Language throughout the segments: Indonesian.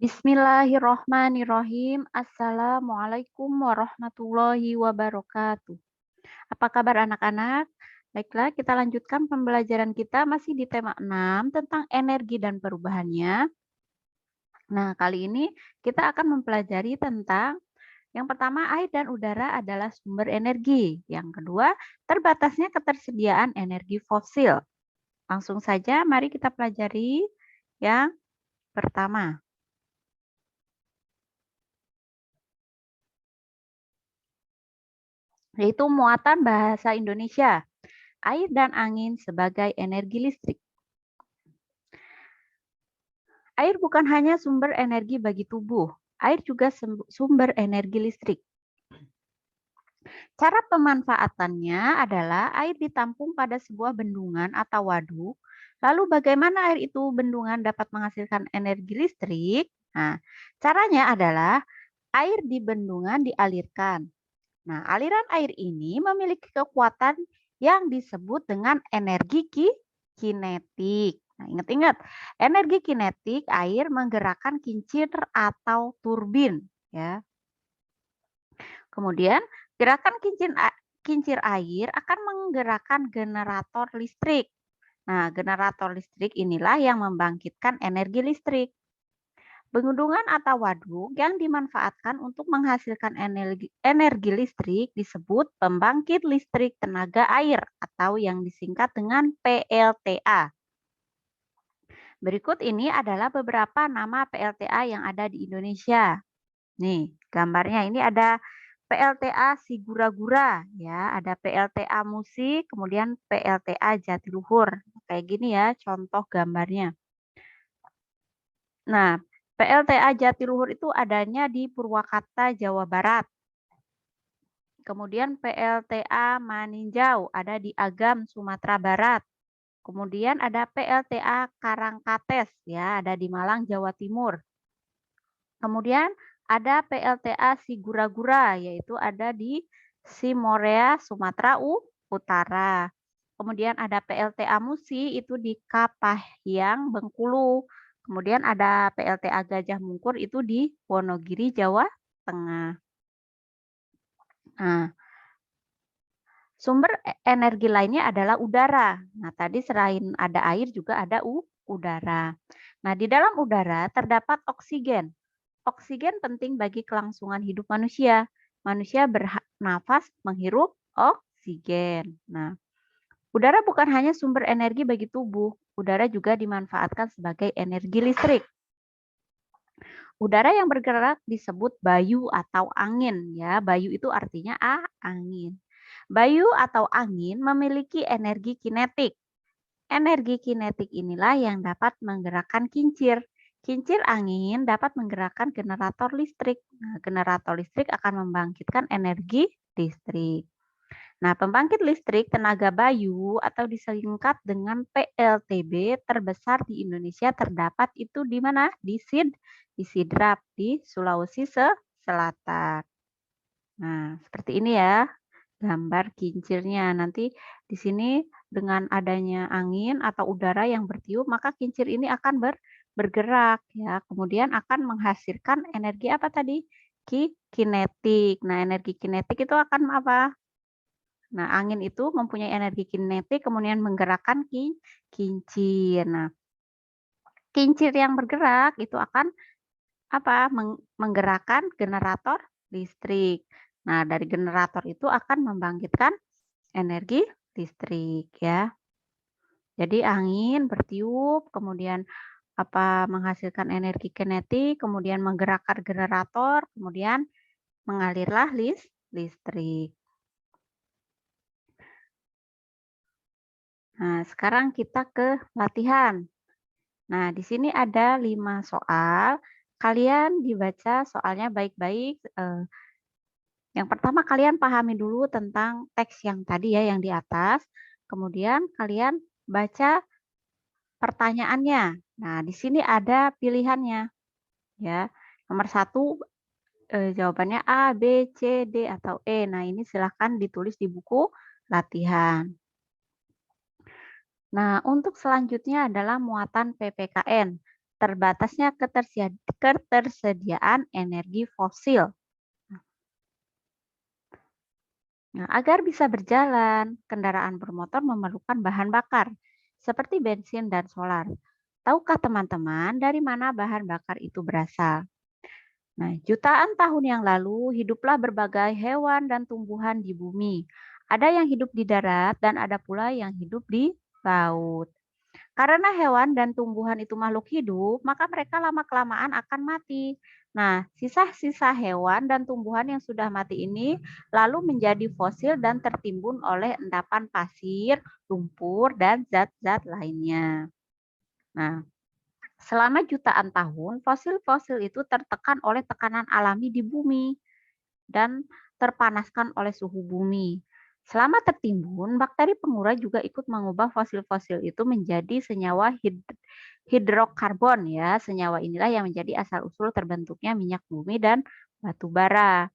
Bismillahirrohmanirrohim. Assalamualaikum warahmatullahi wabarakatuh. Apa kabar anak-anak? Baiklah, kita lanjutkan pembelajaran kita masih di tema 6 tentang energi dan perubahannya. Nah, kali ini kita akan mempelajari tentang yang pertama, air dan udara adalah sumber energi. Yang kedua, terbatasnya ketersediaan energi fosil. Langsung saja, mari kita pelajari yang pertama, yaitu muatan bahasa Indonesia, air dan angin sebagai energi listrik. Air bukan hanya sumber energi bagi tubuh, air juga sumber energi listrik. Cara pemanfaatannya adalah air ditampung pada sebuah bendungan atau waduk. Lalu bagaimana air itu bendungan dapat menghasilkan energi listrik? Nah, caranya adalah air di bendungan dialirkan. Nah, aliran air ini memiliki kekuatan yang disebut dengan energi kinetik. Nah, ingat-ingat, energi kinetik air menggerakkan kincir atau turbin, ya. Kemudian, gerakan kincir air akan menggerakkan generator listrik. Nah, generator listrik inilah yang membangkitkan energi listrik. Bendungan atau waduk yang dimanfaatkan untuk menghasilkan energi listrik disebut pembangkit listrik tenaga air atau yang disingkat dengan PLTA. Berikut ini adalah beberapa nama PLTA yang ada di Indonesia. Nih, gambarnya ini ada PLTA Sigura-gura, ya, ada PLTA Musi, kemudian PLTA Jatiluhur. Kayak gini ya contoh gambarnya. Nah, PLTA Jatiluhur itu adanya di Purwakarta, Jawa Barat. Kemudian PLTA Maninjau ada di Agam, Sumatera Barat. Kemudian ada PLTA Karangkates, ya, ada di Malang, Jawa Timur. Kemudian ada PLTA Sigura-gura, yaitu ada di Simorea, Sumatera Utara. Kemudian ada PLTA Musi, itu di Kapahyang, Bengkulu. Kemudian ada PLTA Gajah Mungkur, itu di Wonogiri, Jawa Tengah. Nah, sumber energi lainnya adalah udara. Nah, tadi selain ada air juga ada udara. Nah, di dalam udara terdapat oksigen. Oksigen penting bagi kelangsungan hidup manusia. Manusia bernafas menghirup oksigen. Nah, udara bukan hanya sumber energi bagi tubuh, udara juga dimanfaatkan sebagai energi listrik. Udara yang bergerak disebut bayu atau angin, ya. Bayu itu artinya angin. Bayu atau angin memiliki energi kinetik. Energi kinetik inilah yang dapat menggerakkan kincir. Kincir angin dapat menggerakkan generator listrik. Nah, generator listrik akan membangkitkan energi listrik. Nah, pembangkit listrik tenaga bayu atau disingkat dengan PLTB terbesar di Indonesia terdapat itu di mana? Di Sidrap di Sulawesi Selatan. Nah, seperti ini ya gambar kincirnya. Nanti di sini dengan adanya angin atau udara yang bertiup, maka kincir ini akan bergerak ya. Kemudian akan menghasilkan energi apa tadi? Kinetik. Nah, energi kinetik itu akan apa? Nah, angin itu mempunyai energi kinetik kemudian menggerakkan kincir. Nah, kincir yang bergerak itu akan apa? Menggerakkan generator listrik. Nah, dari generator itu akan membangkitkan energi listrik ya. Jadi angin bertiup, kemudian apa menghasilkan energi kinetik, kemudian menggerakkan generator, kemudian mengalirlah listrik. Nah, sekarang kita ke latihan. Nah, di sini ada 5 soal. Kalian dibaca soalnya baik-baik. Yang pertama kalian pahami dulu tentang teks yang tadi ya, yang di atas. Kemudian kalian baca pertanyaannya. Nah, di sini ada pilihannya. Ya, nomor 1 jawabannya A, B, C, D, atau E. Nah, ini silahkan ditulis di buku latihan. Nah, untuk selanjutnya adalah muatan PPKN. terbatasnya ketersediaan energi fosil. Nah, agar bisa berjalan, kendaraan bermotor memerlukan bahan bakar seperti bensin dan solar. Tahukah teman-teman dari mana bahan bakar itu berasal? Nah, jutaan tahun yang lalu hiduplah berbagai hewan dan tumbuhan di bumi. Ada yang hidup di darat dan ada pula yang hidup di laut. Karena hewan dan tumbuhan itu makhluk hidup, maka mereka lama-kelamaan akan mati. Nah, sisa-sisa hewan dan tumbuhan yang sudah mati ini lalu menjadi fosil dan tertimbun oleh endapan pasir, lumpur, dan zat-zat lainnya. Nah, selama jutaan tahun, fosil-fosil itu tertekan oleh tekanan alami di bumi dan terpanaskan oleh suhu bumi. Selama tertimbun, bakteri pengurai juga ikut mengubah fosil-fosil itu menjadi senyawa hidrokarbon ya. Senyawa inilah yang menjadi asal-usul terbentuknya minyak bumi dan batu bara.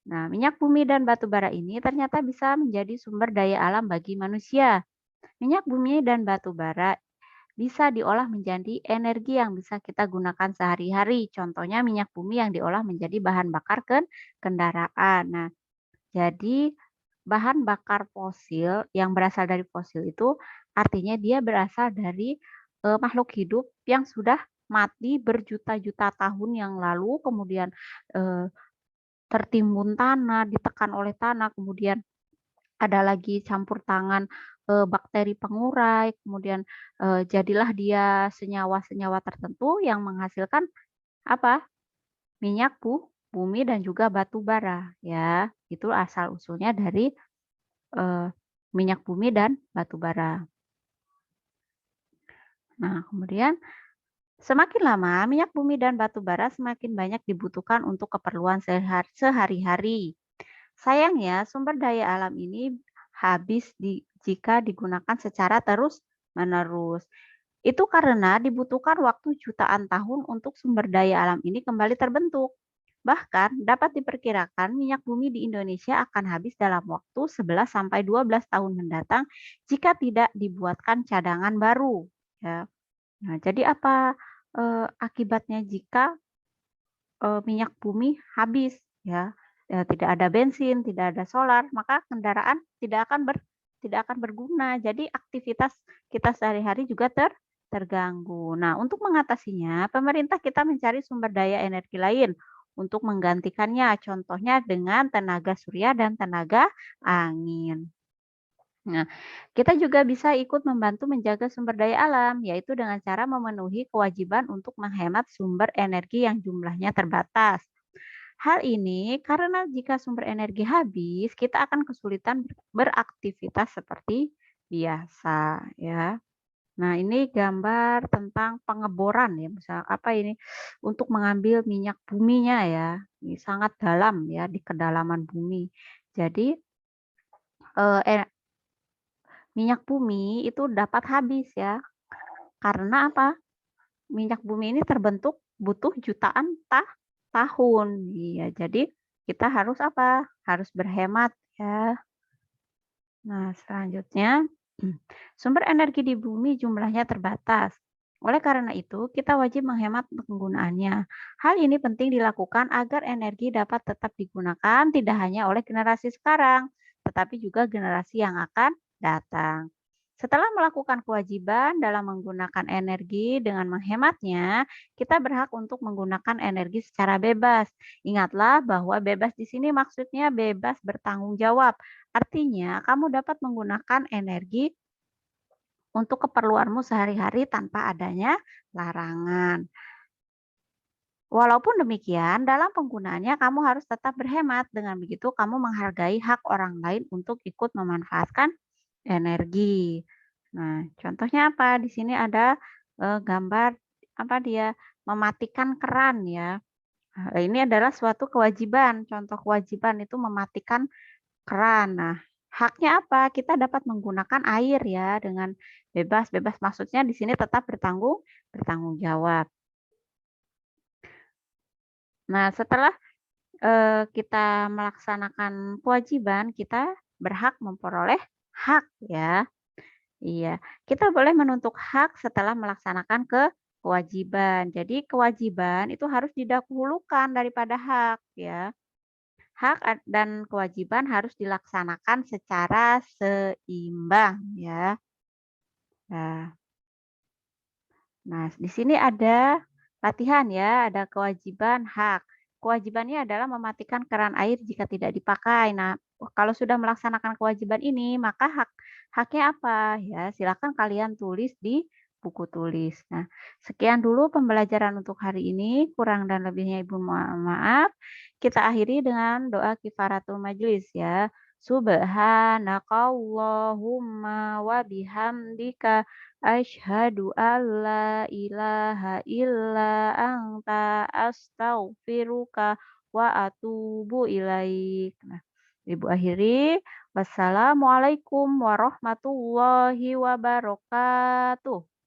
Nah, minyak bumi dan batu bara ini ternyata bisa menjadi sumber daya alam bagi manusia. Minyak bumi dan batu bara bisa diolah menjadi energi yang bisa kita gunakan sehari-hari. Contohnya minyak bumi yang diolah menjadi bahan bakar kendaraan. Nah, jadi bahan bakar fosil yang berasal dari fosil itu artinya dia berasal dari makhluk hidup yang sudah mati berjuta-juta tahun yang lalu, kemudian eh, tertimbun tanah, ditekan oleh tanah, kemudian ada lagi campur tangan bakteri pengurai, kemudian jadilah dia senyawa-senyawa tertentu yang menghasilkan apa? Minyak bumi dan juga batu bara ya. Itu asal usulnya dari minyak bumi dan batu bara. Nah, kemudian semakin lama minyak bumi dan batu bara semakin banyak dibutuhkan untuk keperluan sehari-hari. Sayangnya, sumber daya alam ini habis jika digunakan secara terus-menerus. Itu karena dibutuhkan waktu jutaan tahun untuk sumber daya alam ini kembali terbentuk. Bahkan dapat diperkirakan minyak bumi di Indonesia akan habis dalam waktu 11-12 tahun mendatang jika tidak dibuatkan cadangan baru. Ya. Nah, jadi apa akibatnya jika minyak bumi habis ya? Tidak ada bensin, tidak ada solar, maka kendaraan tidak akan berguna. Jadi aktivitas kita sehari-hari juga terganggu. Nah, untuk mengatasinya, pemerintah kita mencari sumber daya energi lain untuk menggantikannya, contohnya dengan tenaga surya dan tenaga angin. Nah, kita juga bisa ikut membantu menjaga sumber daya alam, yaitu dengan cara memenuhi kewajiban untuk menghemat sumber energi yang jumlahnya terbatas. Hal ini karena jika sumber energi habis, kita akan kesulitan beraktivitas seperti biasa, ya. Nah, ini gambar tentang pengeboran ya, misal apa ini untuk mengambil minyak buminya ya. Ini sangat dalam ya di kedalaman bumi. Jadi eh, minyak bumi itu dapat habis ya. Karena apa? Minyak bumi ini terbentuk butuh jutaan tahun. Iya, jadi kita harus apa? Harus berhemat ya. Nah, selanjutnya sumber energi di bumi jumlahnya terbatas. Oleh karena itu, kita wajib menghemat penggunaannya. Hal ini penting dilakukan agar energi dapat tetap digunakan tidak hanya oleh generasi sekarang, tetapi juga generasi yang akan datang. Setelah melakukan kewajiban dalam menggunakan energi dengan menghematnya, kita berhak untuk menggunakan energi secara bebas. Ingatlah bahwa bebas di sini maksudnya bebas bertanggung jawab. Artinya, kamu dapat menggunakan energi untuk keperluanmu sehari-hari tanpa adanya larangan. Walaupun demikian, dalam penggunaannya kamu harus tetap berhemat. Dengan begitu, kamu menghargai hak orang lain untuk ikut memanfaatkan energi. Nah, contohnya apa? Di sini ada gambar apa dia mematikan keran ya. Ini adalah suatu kewajiban. Contoh kewajiban itu mematikan keran. Nah, haknya apa? Kita dapat menggunakan air ya dengan bebas. Bebas maksudnya di sini tetap bertanggung jawab. Nah, setelah kita melaksanakan kewajiban, kita berhak memperoleh hak ya. Iya, kita boleh menuntut hak setelah melaksanakan kewajiban. Jadi kewajiban itu harus didahulukan daripada hak ya. Hak dan kewajiban harus dilaksanakan secara seimbang ya. Nah, Nah, di sini ada latihan ya, ada kewajiban hak. Kewajibannya adalah mematikan keran air jika tidak dipakai. Nah, kalau sudah melaksanakan kewajiban ini, maka haknya apa? Ya, silakan kalian tulis di buku tulis. Nah, sekian dulu pembelajaran untuk hari ini. Kurang dan lebihnya Ibu mohon maaf. Kita akhiri dengan doa kifaratul majlis ya. Subhanakallahumma wa bihamdika asyhadu alla ilaha illa anta astaghfiruka wa atubu ilaik. Nah, Ibu akhiri, wassalamualaikum warahmatullahi wabarakatuh.